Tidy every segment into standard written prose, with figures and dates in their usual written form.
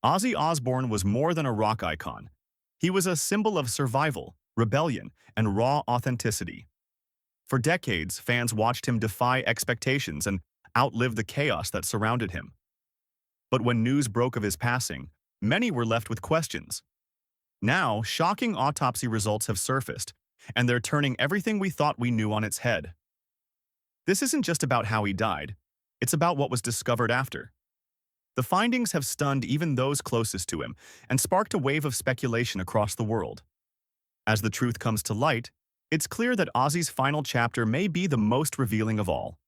Ozzy Osbourne was more than a rock icon. He was a symbol of survival, rebellion, and raw authenticity. For decades, fans watched him defy expectations and outlive the chaos that surrounded him. But when news broke of his passing, many were left with questions. Now, shocking autopsy results have surfaced, and they're turning everything we thought we knew on its head. This isn't just about how he died, it's about what was discovered after. The findings have stunned even those closest to him and sparked a wave of speculation across the world. As the truth comes to light, it's clear that Ozzy's final chapter may be the most revealing of all.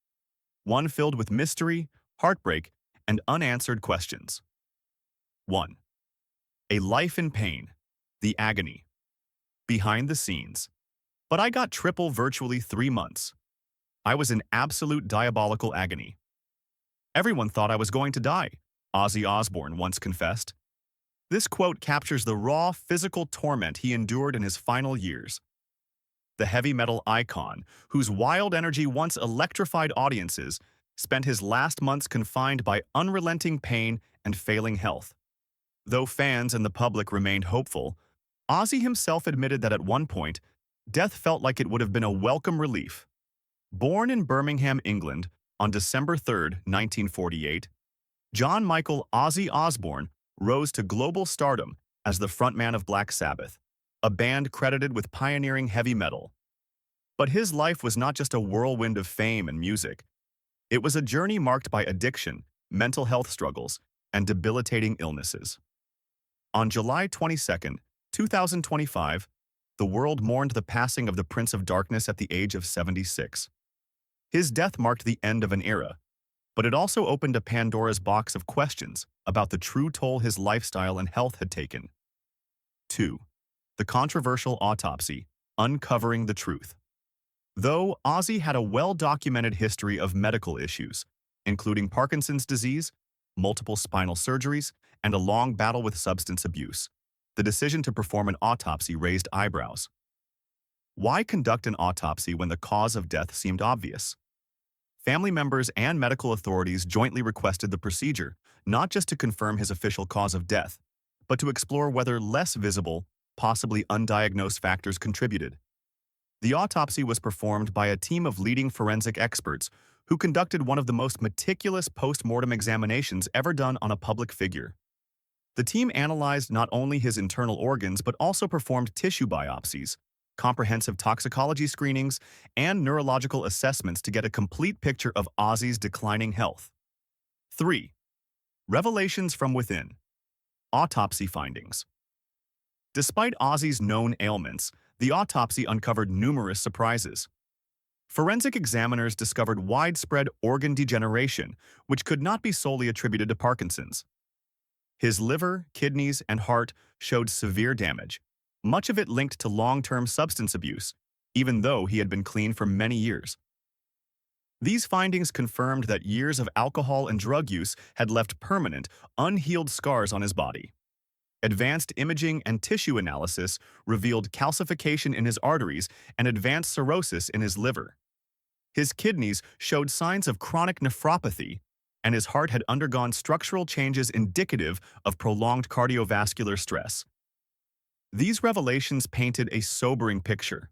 One filled with mystery, heartbreak, and unanswered questions. 1. A life in pain. The agony. Behind the scenes. But I got triple virtually 3 months. I was in absolute diabolical agony. Everyone thought I was going to die, Ozzy Osbourne once confessed. This quote captures the raw, physical torment he endured in his final years. The heavy metal icon, whose wild energy once electrified audiences, spent his last months confined by unrelenting pain and failing health. Though fans and the public remained hopeful, Ozzy himself admitted that at one point, death felt like it would have been a welcome relief. Born in Birmingham, England, on December 3, 1948, John Michael Ozzy Osbourne rose to global stardom as the frontman of Black Sabbath, a band credited with pioneering heavy metal. But his life was not just a whirlwind of fame and music. It was a journey marked by addiction, mental health struggles, and debilitating illnesses. On July 22, 2025, the world mourned the passing of the Prince of Darkness at the age of 76. His death marked the end of an era, but it also opened a Pandora's box of questions about the true toll his lifestyle and health had taken. 2. The controversial autopsy, uncovering the truth. Though Ozzy had a well-documented history of medical issues, including Parkinson's disease, multiple spinal surgeries, and a long battle with substance abuse, the decision to perform an autopsy raised eyebrows. Why conduct an autopsy when the cause of death seemed obvious? Family members and medical authorities jointly requested the procedure, not just to confirm his official cause of death, but to explore whether less visible, possibly undiagnosed factors contributed. The autopsy was performed by a team of leading forensic experts who conducted one of the most meticulous post-mortem examinations ever done on a public figure. The team analyzed not only his internal organs but also performed tissue biopsies, comprehensive toxicology screenings, and neurological assessments to get a complete picture of Ozzy's declining health. 3. Revelations from within. Autopsy findings. Despite Ozzy's known ailments, the autopsy uncovered numerous surprises. Forensic examiners discovered widespread organ degeneration, which could not be solely attributed to Parkinson's. His liver, kidneys, and heart showed severe damage, much of it linked to long-term substance abuse, even though he had been clean for many years. These findings confirmed that years of alcohol and drug use had left permanent, unhealed scars on his body. Advanced imaging and tissue analysis revealed calcification in his arteries and advanced cirrhosis in his liver. His kidneys showed signs of chronic nephropathy, and his heart had undergone structural changes indicative of prolonged cardiovascular stress. These revelations painted a sobering picture.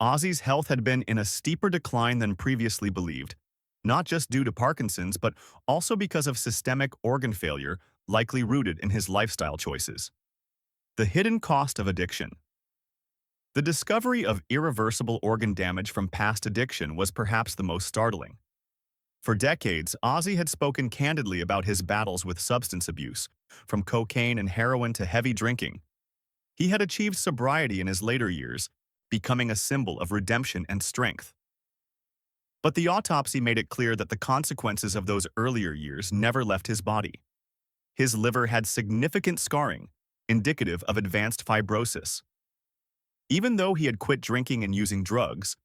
Ozzy's health had been in a steeper decline than previously believed, not just due to Parkinson's but also because of systemic organ failure likely rooted in his lifestyle choices. The hidden cost of addiction. The discovery of irreversible organ damage from past addiction was perhaps the most startling. For decades, Ozzy had spoken candidly about his battles with substance abuse, from cocaine and heroin to heavy drinking. He had achieved sobriety in his later years, becoming a symbol of redemption and strength. But the autopsy made it clear that the consequences of those earlier years never left his body. His liver had significant scarring, indicative of advanced fibrosis. Even though he had quit drinking and using drugs,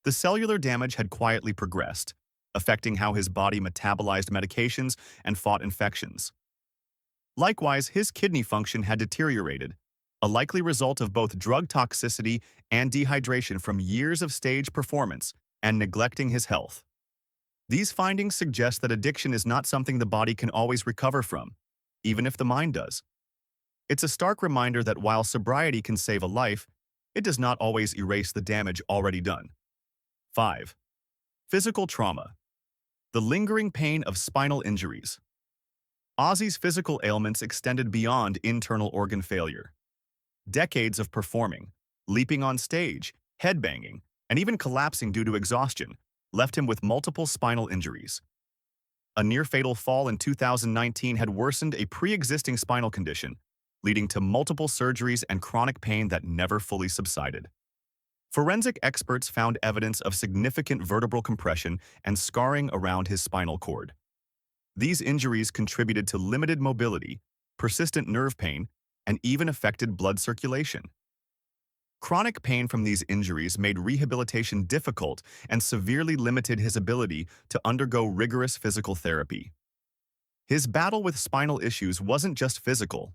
the cellular damage had quietly progressed, affecting how his body metabolized medications and fought infections. Likewise, his kidney function had deteriorated, a likely result of both drug toxicity and dehydration from years of stage performance and neglecting his health. These findings suggest that addiction is not something the body can always recover from. even if the mind does. It's a stark reminder that while sobriety can save a life, it does not always erase the damage already done. 5. Physical trauma. The lingering pain of spinal injuries. Ozzy's physical ailments extended beyond internal organ failure. Decades of performing, leaping on stage, headbanging, and even collapsing due to exhaustion left him with multiple spinal injuries. A near-fatal fall in 2019 had worsened a pre-existing spinal condition, leading to multiple surgeries and chronic pain that never fully subsided. Forensic experts found evidence of significant vertebral compression and scarring around his spinal cord. These injuries contributed to limited mobility, persistent nerve pain, and even affected blood circulation. Chronic pain from these injuries made rehabilitation difficult and severely limited his ability to undergo rigorous physical therapy. His battle with spinal issues wasn't just physical.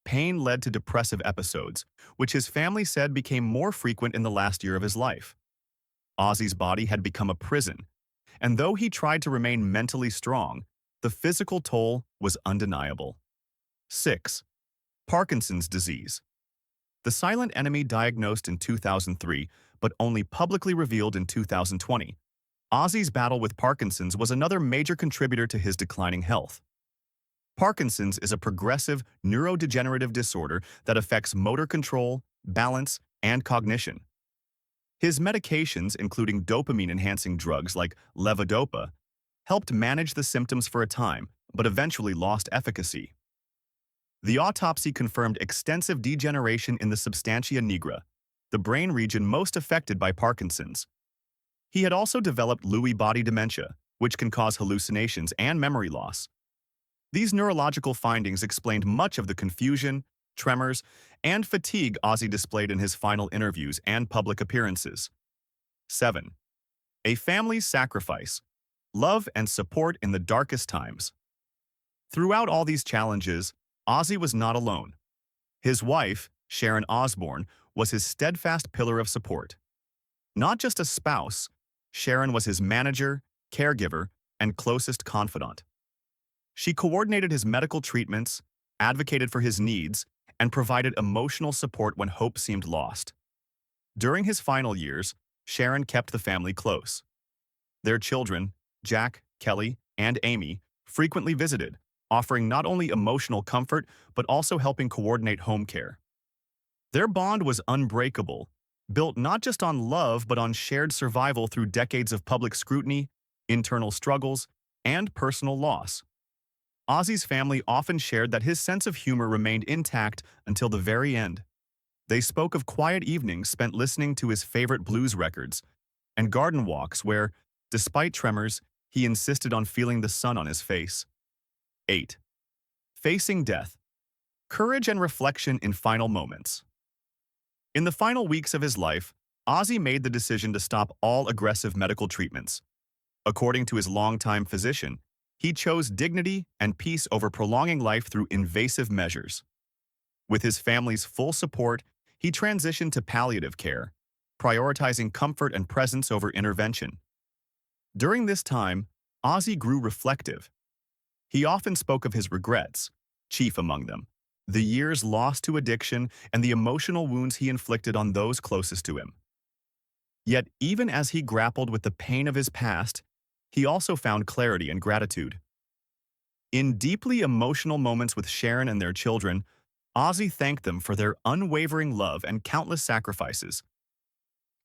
Pain led to depressive episodes, which his family said became more frequent in the last year of his life. Ozzy's body had become a prison, and though he tried to remain mentally strong, the physical toll was undeniable. 6. Parkinson's disease. The silent enemy diagnosed in 2003, but only publicly revealed in 2020, Ozzy's battle with Parkinson's was another major contributor to his declining health. Parkinson's is a progressive neurodegenerative disorder that affects motor control, balance, and cognition. His medications, including dopamine-enhancing drugs like levodopa, helped manage the symptoms for a time, but eventually lost efficacy. The autopsy confirmed extensive degeneration in the substantia nigra, the brain region most affected by Parkinson's. He had also developed Lewy body dementia, which can cause hallucinations and memory loss. These neurological findings explained much of the confusion, tremors, and fatigue Ozzy displayed in his final interviews and public appearances. 7. A family's sacrifice. Love and support in the darkest times. Throughout all these challenges, Ozzy was not alone. His wife, Sharon Osbourne, was his steadfast pillar of support. Not just a spouse, Sharon was his manager, caregiver, and closest confidant. She coordinated his medical treatments, advocated for his needs, and provided emotional support when hope seemed lost. During his final years, Sharon kept the family close. Their children, Jack, Kelly, and Amy, frequently visited, offering not only emotional comfort but also helping coordinate home care. Their bond was unbreakable, built not just on love but on shared survival through decades of public scrutiny, internal struggles, and personal loss. Ozzy's family often shared that his sense of humor remained intact until the very end. They spoke of quiet evenings spent listening to his favorite blues records and garden walks where, despite tremors, he insisted on feeling the sun on his face. 8. Facing death. Courage and reflection in final moments. In the final weeks of his life, Ozzy made the decision to stop all aggressive medical treatments. According to his longtime physician, he chose dignity and peace over prolonging life through invasive measures. With his family's full support, he transitioned to palliative care, prioritizing comfort and presence over intervention. During this time, Ozzy grew reflective. He often spoke of his regrets, chief among them, the years lost to addiction and the emotional wounds he inflicted on those closest to him. Yet, even as he grappled with the pain of his past, he also found clarity and gratitude. In deeply emotional moments with Sharon and their children, Ozzy thanked them for their unwavering love and countless sacrifices.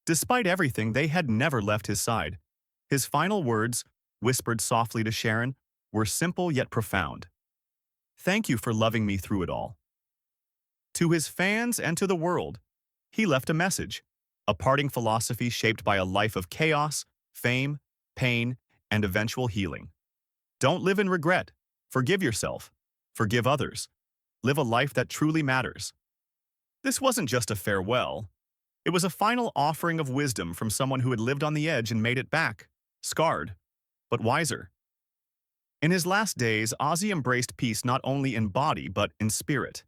Despite everything, they had never left his side. His final words, whispered softly to Sharon, were simple yet profound. "Thank you for loving me through it all." To his fans and to the world, he left a message, a parting philosophy shaped by a life of chaos, fame, pain, and eventual healing. Don't live in regret. Forgive yourself. Forgive others. Live a life that truly matters. This wasn't just a farewell. It was a final offering of wisdom from someone who had lived on the edge and made it back, scarred, but wiser. In his last days, Ozzy embraced peace not only in body but in spirit.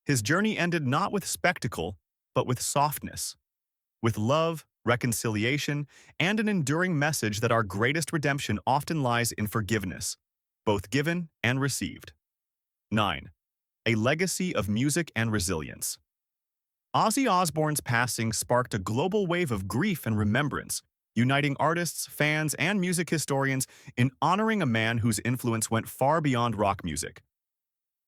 His journey ended not with spectacle, but with softness, with love, reconciliation, and an enduring message that our greatest redemption often lies in forgiveness, both given and received. 9. A legacy of music and resilience. Ozzy Osbourne's passing sparked a global wave of grief and remembrance, uniting artists, fans, and music historians in honoring a man whose influence went far beyond rock music.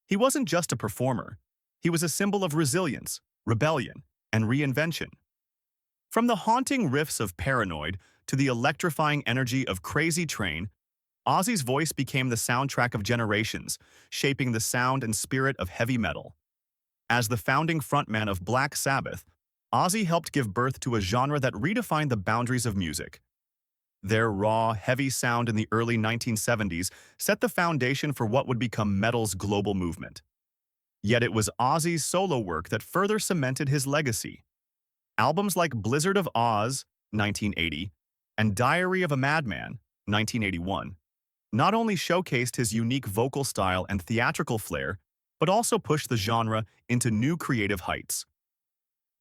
He wasn't just a performer. He was a symbol of resilience, rebellion, and reinvention. From the haunting riffs of Paranoid to the electrifying energy of Crazy Train, Ozzy's voice became the soundtrack of generations, shaping the sound and spirit of heavy metal. As the founding frontman of Black Sabbath, Ozzy helped give birth to a genre that redefined the boundaries of music. Their raw, heavy sound in the early 1970s set the foundation for what would become metal's global movement. Yet it was Ozzy's solo work that further cemented his legacy. Albums like Blizzard of Oz, 1980, and Diary of a Madman, 1981, not only showcased his unique vocal style and theatrical flair, but also pushed the genre into new creative heights.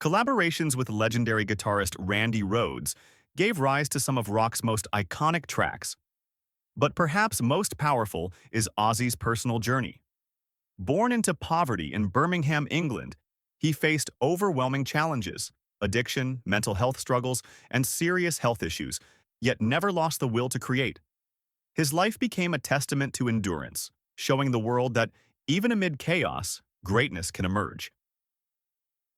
Collaborations with legendary guitarist Randy Rhoads gave rise to some of rock's most iconic tracks. But perhaps most powerful is Ozzy's personal journey. Born into poverty in Birmingham, England, he faced overwhelming challenges, addiction, mental health struggles, and serious health issues, yet never lost the will to create. His life became a testament to endurance, showing the world that, even amid chaos, greatness can emerge.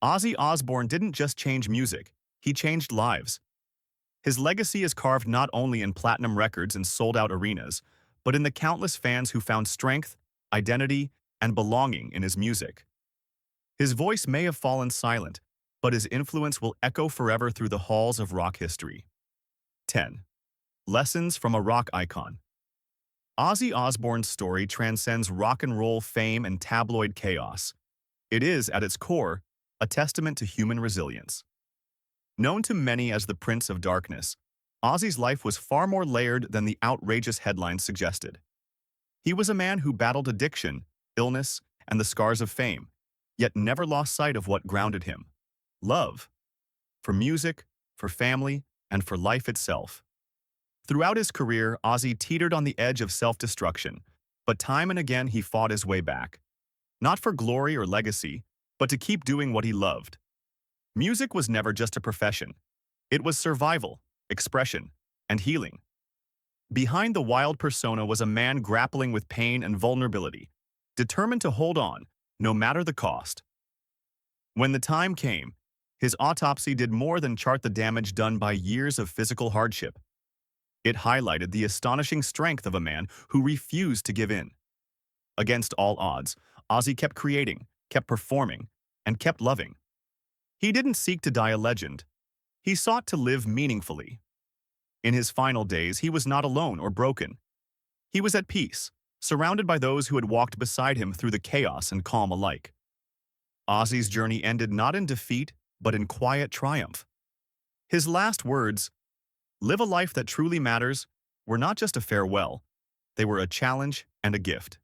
Ozzy Osbourne didn't just change music, he changed lives. His legacy is carved not only in platinum records and sold-out arenas, but in the countless fans who found strength, identity, and belonging in his music. His voice may have fallen silent, but his influence will echo forever through the halls of rock history. 10. Lessons from a rock icon. Ozzy Osbourne's story transcends rock and roll fame and tabloid chaos. It is, at its core, a testament to human resilience. Known to many as the Prince of Darkness, Ozzy's life was far more layered than the outrageous headlines suggested. He was a man who battled addiction, illness, and the scars of fame, yet never lost sight of what grounded him: love. For music, for family, and for life itself. Throughout his career, Ozzy teetered on the edge of self-destruction, but time and again he fought his way back. Not for glory or legacy, but to keep doing what he loved. Music was never just a profession. It was survival, expression, and healing. Behind the wild persona was a man grappling with pain and vulnerability, determined to hold on, no matter the cost. When the time came, his autopsy did more than chart the damage done by years of physical hardship. It highlighted the astonishing strength of a man who refused to give in. Against all odds, Ozzy kept creating, kept performing, and kept loving. He didn't seek to die a legend. He sought to live meaningfully. In his final days, he was not alone or broken. He was at peace, surrounded by those who had walked beside him through the chaos and calm alike. Ozzy's journey ended not in defeat, but in quiet triumph. His last words, "Live a life that truly matters," were not just a farewell. They were a challenge and a gift.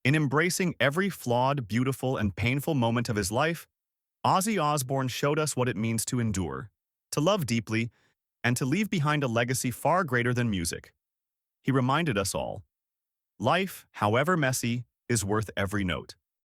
In embracing every flawed, beautiful, and painful moment of his life, Ozzy Osbourne showed us what it means to endure, to love deeply, and to leave behind a legacy far greater than music. He reminded us all, life, however messy, is worth every note.